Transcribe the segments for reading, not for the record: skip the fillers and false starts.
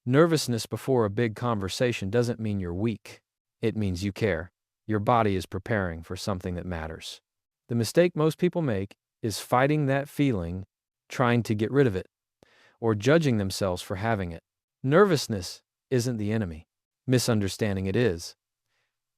Nervousness before a big conversation doesn't mean you're weak. It means you care. Your body is preparing for something that matters. The mistake most people make is fighting that feeling, trying to get rid of it, or judging themselves for having it. Nervousness isn't the enemy. Misunderstanding it is.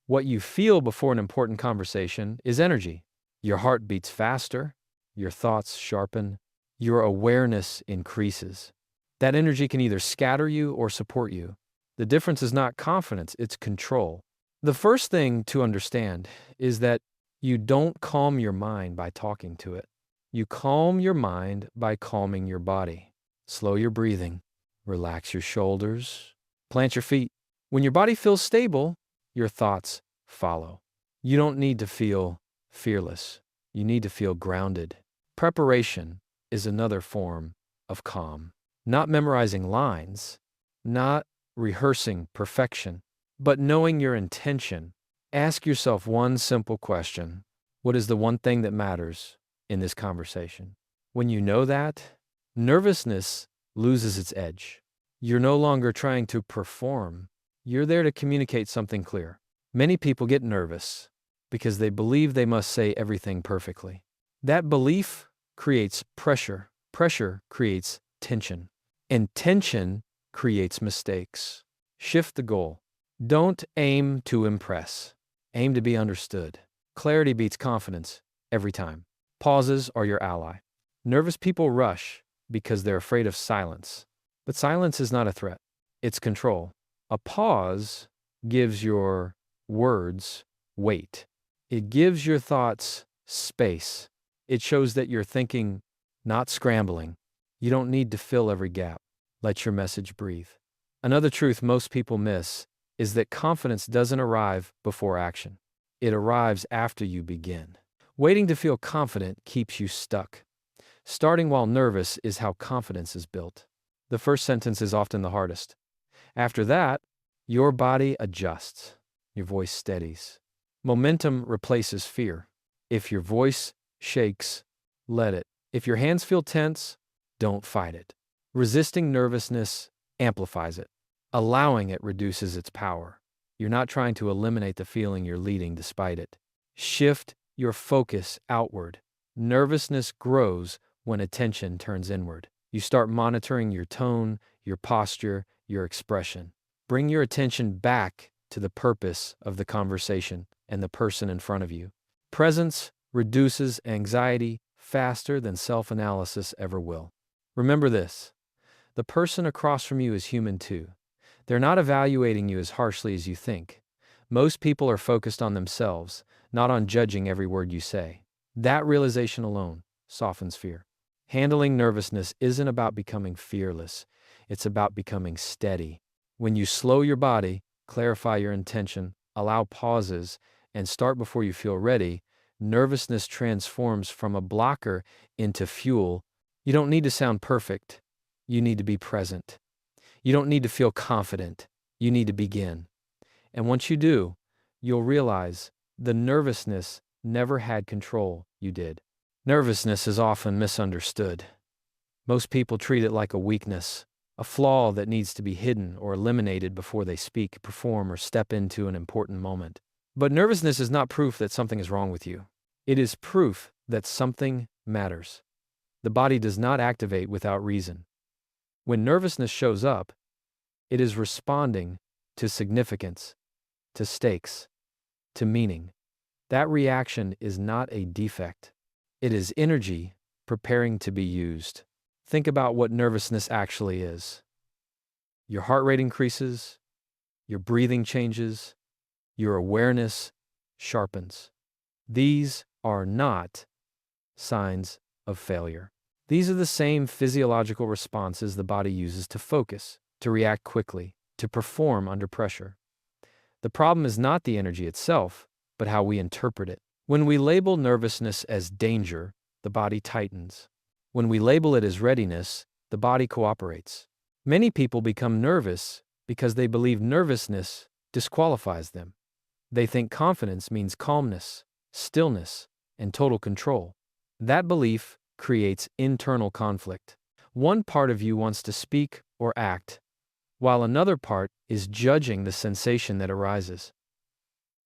What you feel before an important conversation is energy. Your heart beats faster, your thoughts sharpen, your awareness increases. That energy can either scatter you or support you. The difference is not confidence, it's control. The first thing to understand is that you don't calm your mind by talking to it. You calm your mind by calming your body. Slow your breathing, relax your shoulders, plant your feet. When your body feels stable, your thoughts follow. You don't need to feel fearless. You need to feel grounded. Preparation is another form of calm. Not memorizing lines, not rehearsing perfection, but knowing your intention. Ask yourself one simple question. What is the one thing that matters in this conversation? When you know that, nervousness loses its edge. You're no longer trying to perform. You're there to communicate something clear. Many people get nervous because they believe they must say everything perfectly. That belief creates pressure. Pressure creates tension. And tension creates mistakes. Shift the goal. Don't aim to impress. Aim to be understood. Clarity beats confidence every time. Pauses are your ally. Nervous people rush because they're afraid of silence. But silence is not a threat. It's control. A pause gives your words weight. It gives your thoughts space. It shows that you're thinking, not scrambling. You don't need to fill every gap. Let your message breathe. Another truth most people miss is that confidence doesn't arrive before action. It arrives after you begin. Waiting to feel confident keeps you stuck. Starting while nervous is how confidence is built. The first sentence is often the hardest. After that, your body adjusts. Your voice steadies. Momentum replaces fear. If your voice shakes, let it. If your hands feel tense, don't fight it. Resisting nervousness amplifies it. Allowing it reduces its power. You're not trying to eliminate the feeling, you're leading despite it. Shift your focus outward. Nervousness grows when attention turns inward. You start monitoring your tone, your posture, your expression. Bring your attention back to the purpose of the conversation and the person in front of you. Presence reduces anxiety faster than self-analysis ever will. Remember this. The person across from you is human too. They're not evaluating you as harshly as you think. Most people are focused on themselves, not on judging every word you say. That realization alone softens fear. Handling nervousness isn't about becoming fearless. It's about becoming steady. When you slow your body, clarify your intention, allow pauses, and start before you feel ready, nervousness transforms from a blocker into fuel. You don't need to sound perfect. You need to be present. You don't need to feel confident. You need to begin. And once you do, you'll realize the nervousness never had control, you did. Nervousness is often misunderstood. Most people treat it like a weakness, a flaw that needs to be hidden or eliminated before they speak, perform, or step into an important moment. But nervousness is not proof that something is wrong with you. It is proof that something matters. The body does not activate without reason. When nervousness shows up, it is responding to significance, to stakes, to meaning. That reaction is not a defect. It is energy preparing to be used. Think about what nervousness actually is. Your heart rate increases, your breathing changes, your awareness sharpens. These are not signs of failure. These are the same physiological responses the body uses to focus, to react quickly, to perform under pressure. The problem is not the energy itself, but how we interpret it. When we label nervousness as danger, the body tightens. When we label it as readiness, the body cooperates. Many people become nervous because they believe nervousness disqualifies them. They think confidence means calmness, stillness, and total control. That belief creates internal conflict. One part of you wants to speak or act. while another part is judging the sensation that arises.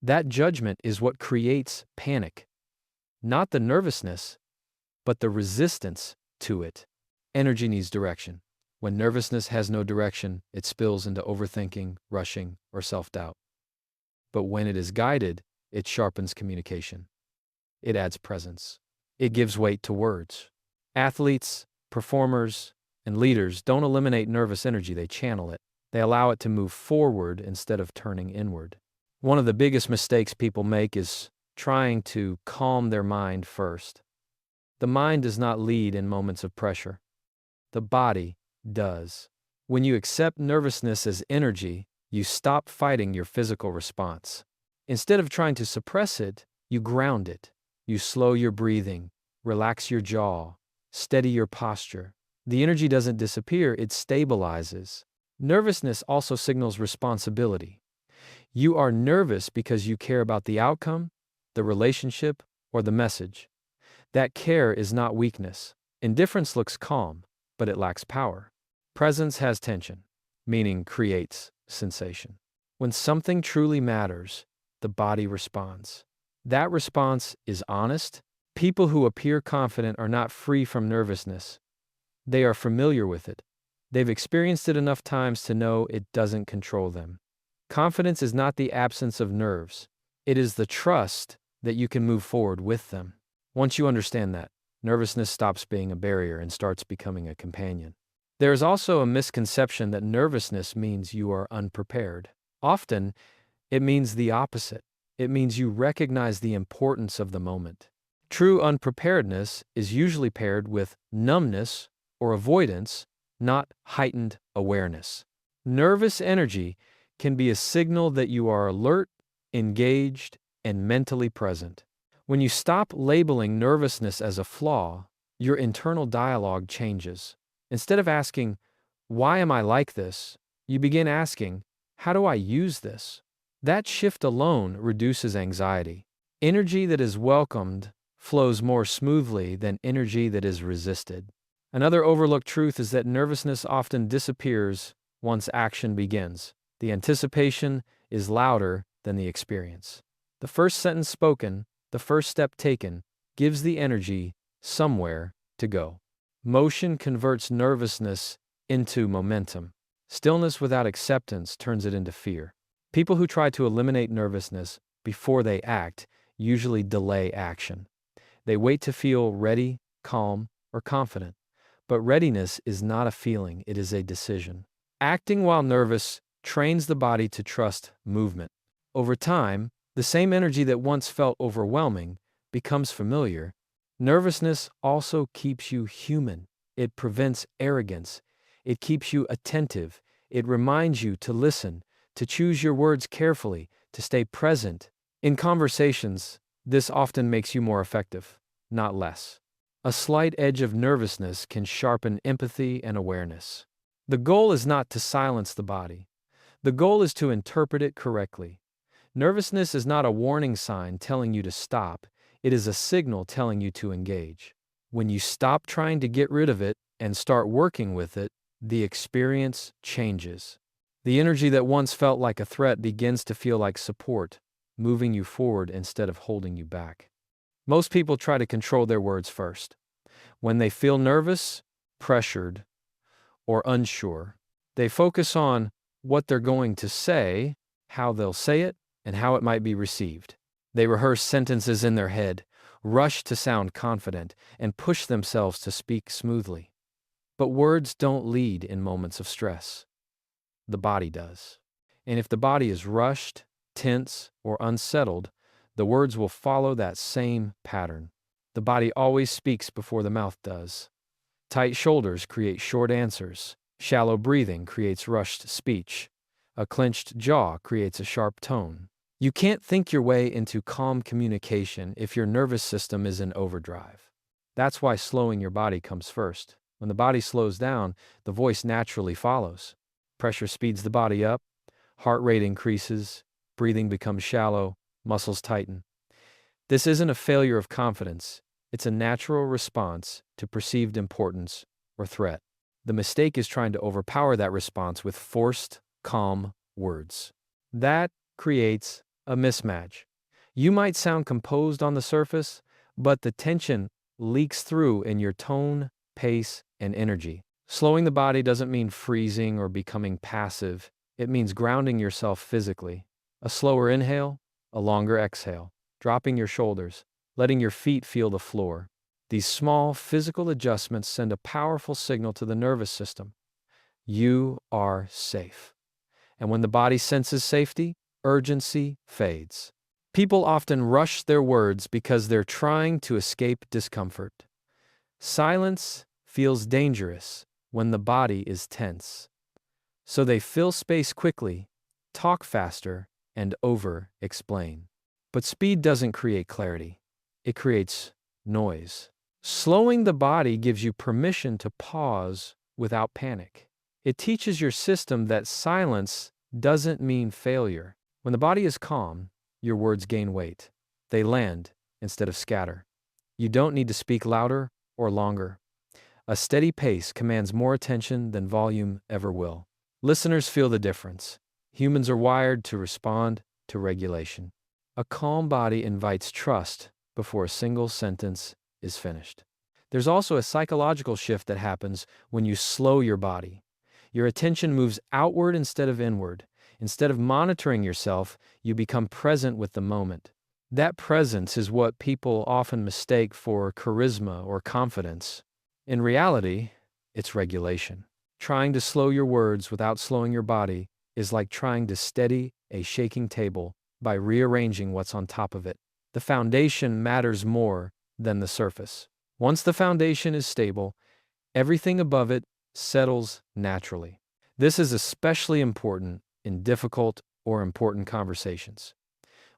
That judgment is what creates panic, not the nervousness, but the resistance to it. Energy needs direction. When nervousness has no direction, it spills into overthinking, rushing, or self-doubt. But when it is guided, it sharpens communication. It adds presence. It gives weight to words. Athletes, performers, and leaders don't eliminate nervous energy, they channel it. They allow it to move forward instead of turning inward. One of the biggest mistakes people make is trying to calm their mind first. The mind does not lead in moments of pressure. The body does. When you accept nervousness as energy, you stop fighting your physical response. Instead of trying to suppress it, you ground it. You slow your breathing, relax your jaw, steady your posture. The energy doesn't disappear, it stabilizes. Nervousness also signals responsibility. You are nervous because you care about the outcome, the relationship, or the message. That care is not weakness. Indifference looks calm, but it lacks power. Presence has tension, meaning creates sensation. When something truly matters, the body responds. That response is honest. People who appear confident are not free from nervousness. They are familiar with it. They've experienced it enough times to know it doesn't control them. Confidence is not the absence of nerves. It is the trust that you can move forward with them. Once you understand that, nervousness stops being a barrier and starts becoming a companion. There is also a misconception that nervousness means you are unprepared. Often, it means the opposite. It means you recognize the importance of the moment. True unpreparedness is usually paired with numbness or avoidance, not heightened awareness. Nervous energy can be a signal that you are alert, engaged, and mentally present. When you stop labeling nervousness as a flaw, your internal dialogue changes. Instead of asking, "Why am I like this?" you begin asking, "How do I use this?" That shift alone reduces anxiety. Energy that is welcomed flows more smoothly than energy that is resisted. Another overlooked truth is that nervousness often disappears once action begins. The anticipation is louder than the experience. The first sentence spoken, the first step taken, gives the energy somewhere to go. Motion converts nervousness into momentum. Stillness without acceptance turns it into fear. People who try to eliminate nervousness before they act usually delay action. They wait to feel ready, calm, or confident. But readiness is not a feeling, it is a decision. Acting while nervous trains the body to trust movement. Over time, the same energy that once felt overwhelming becomes familiar. Nervousness also keeps you human. It prevents arrogance. It keeps you attentive. It reminds you to listen, to choose your words carefully, to stay present. In conversations, this often makes you more effective, not less. A slight edge of nervousness can sharpen empathy and awareness. The goal is not to silence the body. The goal is to interpret it correctly. Nervousness is not a warning sign telling you to stop. It is a signal telling you to engage. When you stop trying to get rid of it and start working with it, the experience changes. The energy that once felt like a threat begins to feel like support, moving you forward instead of holding you back. Most people try to control their words first. When they feel nervous, pressured, or unsure, they focus on what they're going to say, how they'll say it, and how it might be received. They rehearse sentences in their head, rush to sound confident, and push themselves to speak smoothly. But words don't lead in moments of stress. The body does. And if the body is rushed, tense, or unsettled, the words will follow that same pattern. The body always speaks before the mouth does. Tight shoulders create short answers. Shallow breathing creates rushed speech. A clenched jaw creates a sharp tone. You can't think your way into calm communication if your nervous system is in overdrive. That's why slowing your body comes first. When the body slows down, the voice naturally follows. Pressure speeds the body up, heart rate increases, breathing becomes shallow, muscles tighten. This isn't a failure of confidence. It's a natural response to perceived importance or threat. The mistake is trying to overpower that response with forced, calm words. That creates a mismatch. You might sound composed on the surface, but the tension leaks through in your tone, pace, and energy. Slowing the body doesn't mean freezing or becoming passive. It means grounding yourself physically. A slower inhale, a longer exhale, dropping your shoulders, letting your feet feel the floor. These small physical adjustments send a powerful signal to the nervous system. You are safe. And when the body senses safety, urgency fades. People often rush their words because they're trying to escape discomfort. Silence feels dangerous when the body is tense. So they fill space quickly, talk faster, and over-explain. But speed doesn't create clarity. It creates noise. Slowing the body gives you permission to pause without panic. It teaches your system that silence doesn't mean failure. When the body is calm, your words gain weight. They land instead of scatter. You don't need to speak louder or longer. A steady pace commands more attention than volume ever will. Listeners feel the difference. Humans are wired to respond to regulation. A calm body invites trust before a single sentence is finished. There's also a psychological shift that happens when you slow your body. Your attention moves outward instead of inward. Instead of monitoring yourself, you become present with the moment. That presence is what people often mistake for charisma or confidence. In reality, it's regulation. Trying to slow your words without slowing your body is like trying to steady a shaking table by rearranging what's on top of it. The foundation matters more than the surface. Once the foundation is stable, everything above it settles naturally. This is especially important in difficult or important conversations.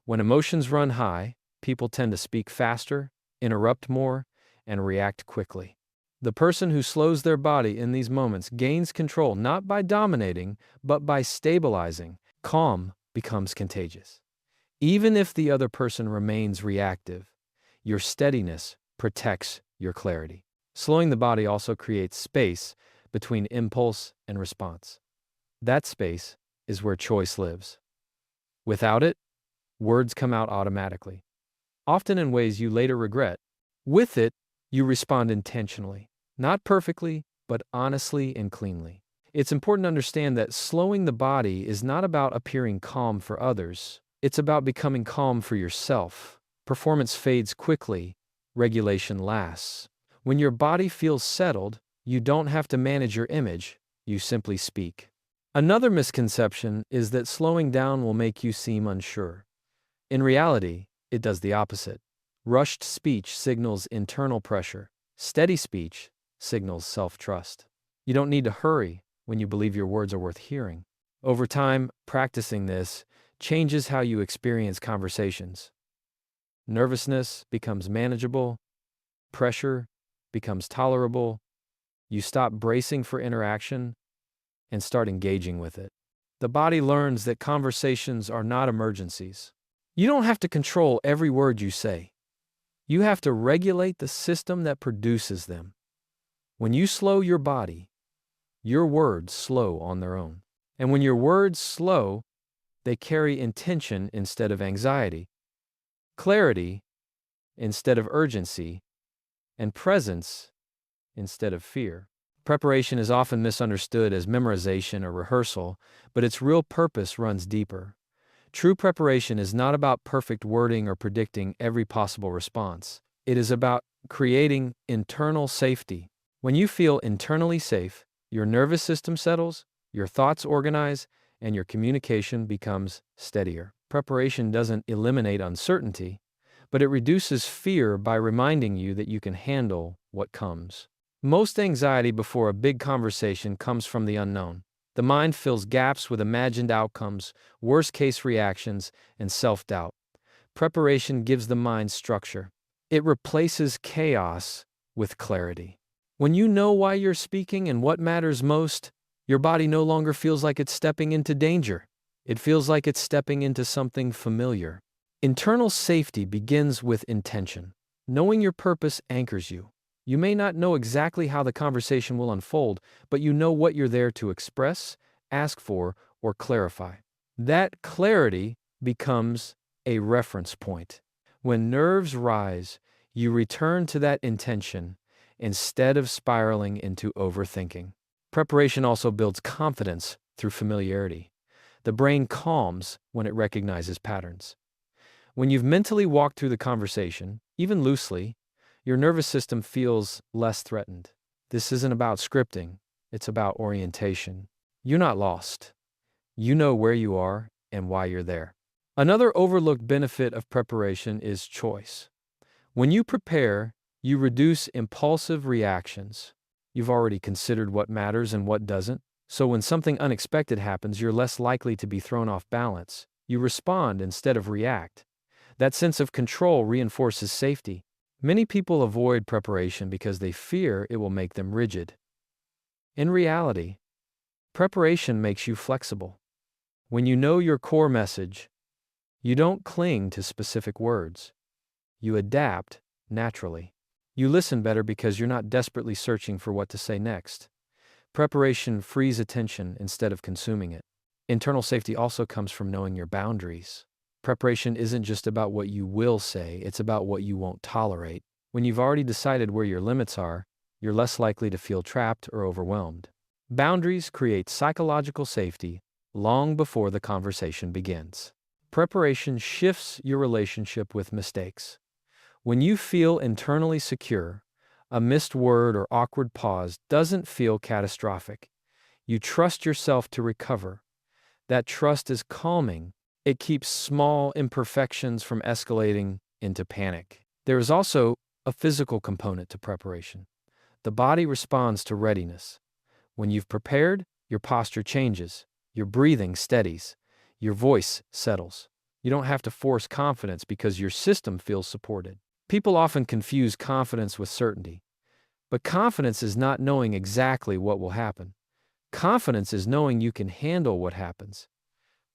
When emotions run high, people tend to speak faster, interrupt more, and react quickly. The person who slows their body in these moments gains control not by dominating, but by stabilizing. Calm becomes contagious. Even if the other person remains reactive, your steadiness protects your clarity. Slowing the body also creates space between impulse and response. That space is where choice lives. Without it, words come out automatically, often in ways you later regret. With it, you respond intentionally, not perfectly, but honestly and cleanly. It's important to understand that slowing the body is not about appearing calm for others. It's about becoming calm for yourself. Performance fades quickly, regulation lasts. When your body feels settled, you don't have to manage your image, you simply speak. Another misconception is that slowing down will make you seem unsure. In reality, it does the opposite. Rushed speech signals internal pressure. Steady speech signals self-trust. You don't need to hurry when you believe your words are worth hearing. Over time, practicing this changes how you experience conversations. Nervousness becomes manageable. Pressure becomes tolerable. You stop bracing for interaction and start engaging with it. The body learns that conversations are not emergencies. You don't have to control every word you say. You have to regulate the system that produces them. When you slow your body, your words slow on their own. And when your words slow, they carry intention instead of anxiety, clarity instead of urgency, and presence instead of fear. Preparation is often misunderstood as memorization or rehearsal, but its real purpose runs deeper. True preparation is not about perfect wording or predicting every possible response. It is about creating internal safety. When you feel internally safe, your nervous system settles, your thoughts organize, and your communication becomes steadier. Preparation doesn't eliminate uncertainty, but it reduces fear by reminding you that you can handle what comes. Most anxiety before a big conversation comes from the unknown. The mind fills gaps with imagined outcomes, worst-case reactions, and self-doubt. Preparation gives the mind structure. It replaces chaos with clarity. When you know why you're speaking and what matters most, your body no longer feels like it's stepping into danger. It feels like it's stepping into something familiar. Internal safety begins with intention. Knowing your purpose anchors you. You may not know exactly how the conversation will unfold, but you know what you're there to express, ask for, or clarify. That clarity becomes a reference point. When nerves rise, you return to that intention instead of spiraling into overthinking. Preparation also builds confidence through familiarity. The brain calms when it recognizes patterns. When you've mentally walked through the conversation, even loosely, your nervous system feels less threatened. This isn't about scripting, it's about orientation. You're not lost. You know where you are and why you're there. Another overlooked benefit of preparation is choice. When you prepare, you reduce impulsive reactions. You've already considered what matters and what doesn't, so when something unexpected happens, you're less likely to be thrown off balance. You respond instead of react. That sense of control reinforces safety. Many people avoid preparation because they fear it will make them rigid. In reality, preparation makes you flexible. When you know your core message, you don't cling to specific words. You adapt naturally. You listen better because you're not desperately searching for what to say next. Preparation frees attention instead of consuming it. Internal safety also comes from knowing your boundaries. Preparation isn't just about what you will say, it's about what you won't tolerate. When you've already decided where your limits are, you're less likely to feel trapped or overwhelmed. Boundaries create psychological safety long before the conversation begins. Preparation shifts your relationship with mistakes. When you feel internally secure, a missed word or awkward pause doesn't feel catastrophic. You trust yourself to recover. That trust is calming. It keeps small imperfections from escalating into panic. There is also a physical component to preparation. The body responds to readiness. When you've prepared, your posture changes, your breathing steadies, your voice settles. You don't have to force confidence because your system feels supported. People often confuse confidence with certainty. But confidence is not knowing exactly what will happen. Confidence is knowing you can handle what happens.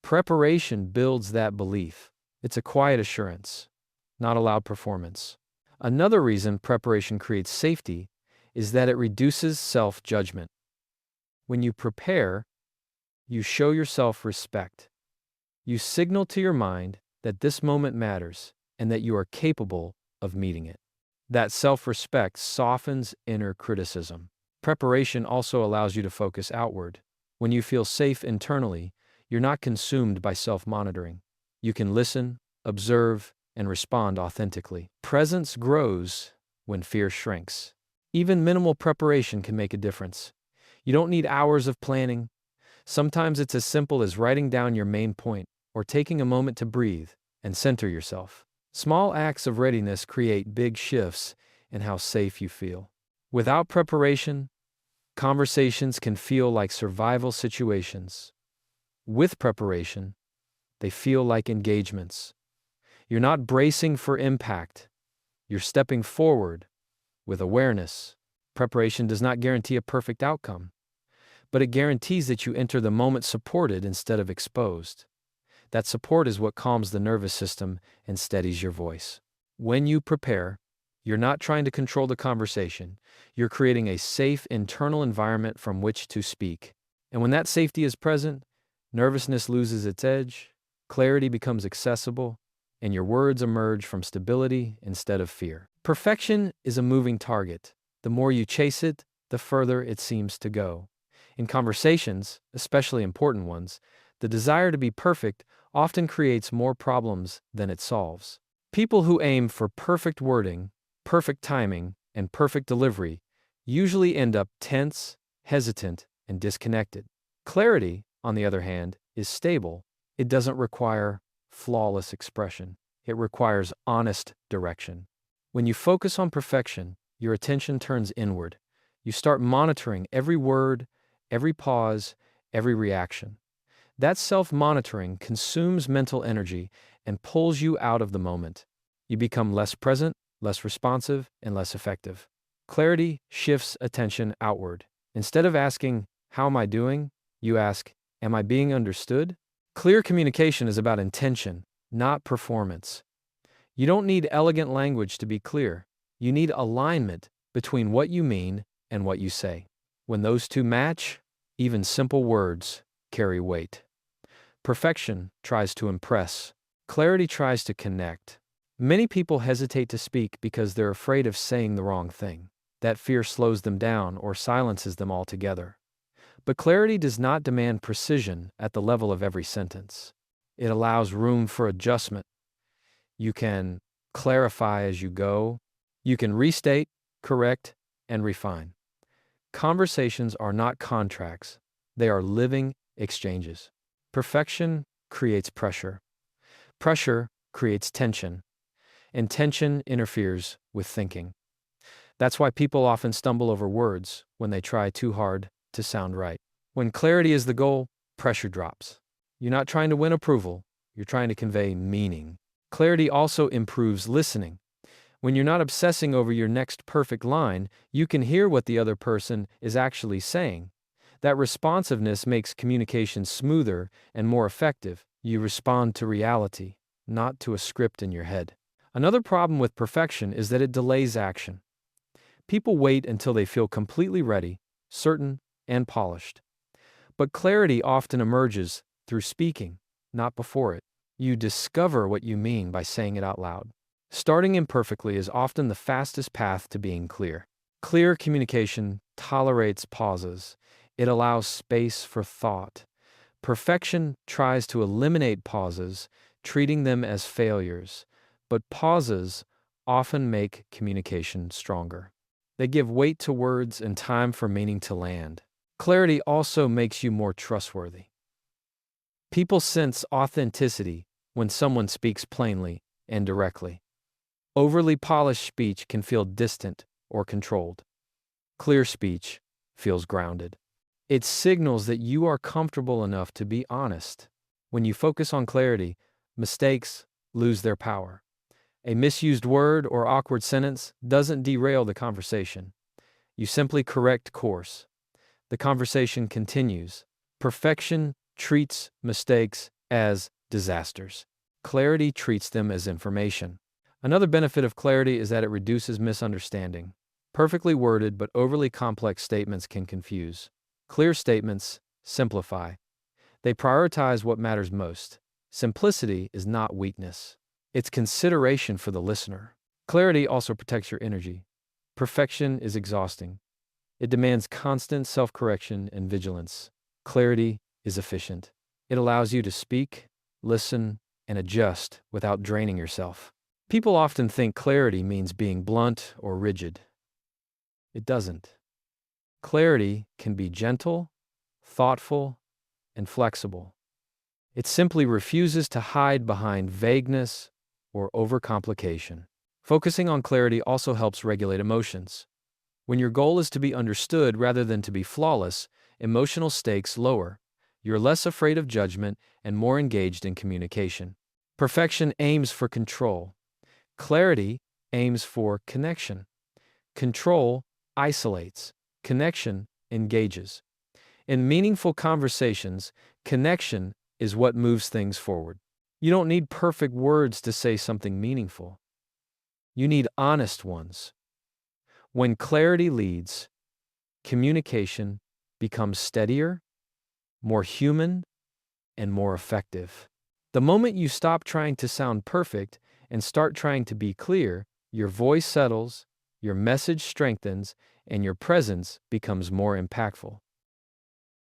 Preparation builds that belief. It's a quiet assurance, not a loud performance. Another reason preparation creates safety is that it reduces self-judgment. When you prepare, you show yourself respect. You signal to your mind that this moment matters and that you are capable of meeting it. That self-respect softens inner criticism. Preparation also allows you to focus outward. When you feel safe internally, you're not consumed by self-monitoring. You can listen, observe, and respond authentically. Presence grows when fear shrinks. Even minimal preparation can make a difference. You don't need hours of planning. Sometimes it's as simple as writing down your main point or taking a moment to breathe and center yourself. Small acts of readiness create big shifts in how safe you feel. Without preparation, conversations can feel like survival situations. With preparation, they feel like engagements. You're not bracing for impact. You're stepping forward with awareness. Preparation does not guarantee a perfect outcome, but it guarantees that you enter the moment supported instead of exposed. That support is what calms the nervous system and steadies your voice. When you prepare, you're not trying to control the conversation. You're creating a safe internal environment from which to speak. And when that safety is present, nervousness loses its edge, clarity becomes accessible, and your words emerge from stability instead of fear. Perfection is a moving target. The more you chase it, the further it seems to go. In conversations, especially important ones, the desire to be perfect often creates more problems than it solves. People who aim for perfect wording, perfect timing, and perfect delivery usually end up tense, hesitant, and disconnected. Clarity, on the other hand, is stable. It doesn't require flawless expression. It requires honest direction. When you focus on perfection, your attention turns inward. You start monitoring every word, every pause, every reaction. That self-monitoring consumes mental energy and pulls you out of the moment. You become less present, less responsive, and less effective. Clarity shifts attention outward. Instead of asking, "How am I doing?" you ask, "Am I being understood?" Clear communication is about intention, not performance. You don't need elegant language to be clear. You need alignment between what you mean and what you say. When those two match, even simple words carry weight. Perfection tries to impress. Clarity tries to connect. Many people hesitate to speak because they're afraid of saying the wrong thing. That fear slows them down or silences them altogether. But clarity does not demand precision at the level of every sentence. It allows room for adjustment. You can clarify as you go. You can restate, correct, and refine. Conversations are not contracts. They are living exchanges. Perfection creates pressure. Pressure creates tension, and tension interferes with thinking. That's why people often stumble over words when they try too hard to sound right. When clarity is the goal, pressure drops. You're not trying to win approval, you're trying to convey meaning. Clarity also improves listening. When you're not obsessing over your next perfect line, you can hear what the other person is actually saying. That responsiveness makes communication smoother and more effective. You respond to reality, not to a script in your head. Another problem with perfection is that it delays action. People wait until they feel completely ready, certain, and polished. But clarity often emerges through speaking, not before it. You discover what you mean by saying it out loud. Starting imperfectly is often the fastest path to being clear. Clear communication tolerates pauses. It allows space for thought. Perfection tries to eliminate pauses, treating them as failures. But pauses often make communication stronger. They give weight to words and time for meaning to land. Clarity also makes you more trustworthy. People sense authenticity when someone speaks plainly and directly. Overly polished speech can feel distant or controlled. Clear speech feels grounded. It signals that you are comfortable enough to be honest. When you focus on clarity, mistakes lose their power. A misused word or awkward sentence doesn't derail the conversation. You simply correct course. The conversation continues. Perfection treats mistakes as disasters. Clarity treats them as information. Another benefit of clarity is that it reduces misunderstanding. Perfectly worded but overly complex statements can confuse. Clear statements simplify. They prioritize what matters most. Simplicity is not weakness. It's consideration for the listener. Clarity also protects your energy. Perfection is exhausting. It demands constant self-correction and vigilance. Clarity is efficient. It allows you to speak, listen, and adjust without draining yourself. People often think clarity means being blunt or rigid. It doesn't. Clarity can be gentle, thoughtful, and flexible. It simply refuses to hide behind vagueness or overcomplication. Focusing on clarity also helps regulate emotions. When your goal is to be understood rather than to be flawless, emotional stakes lower. You're less afraid of judgment and more engaged in communication. Perfection aims for control. Clarity aims for connection. Control isolates. Connection engages. In meaningful conversations, connection is what moves things forward. You don't need perfect words to say something meaningful. You need honest ones. When clarity leads, communication becomes steadier, more human, and more effective. The moment you stop trying to sound perfect and start trying to be clear, your voice settles, your message strengthens, and your presence becomes more impactful.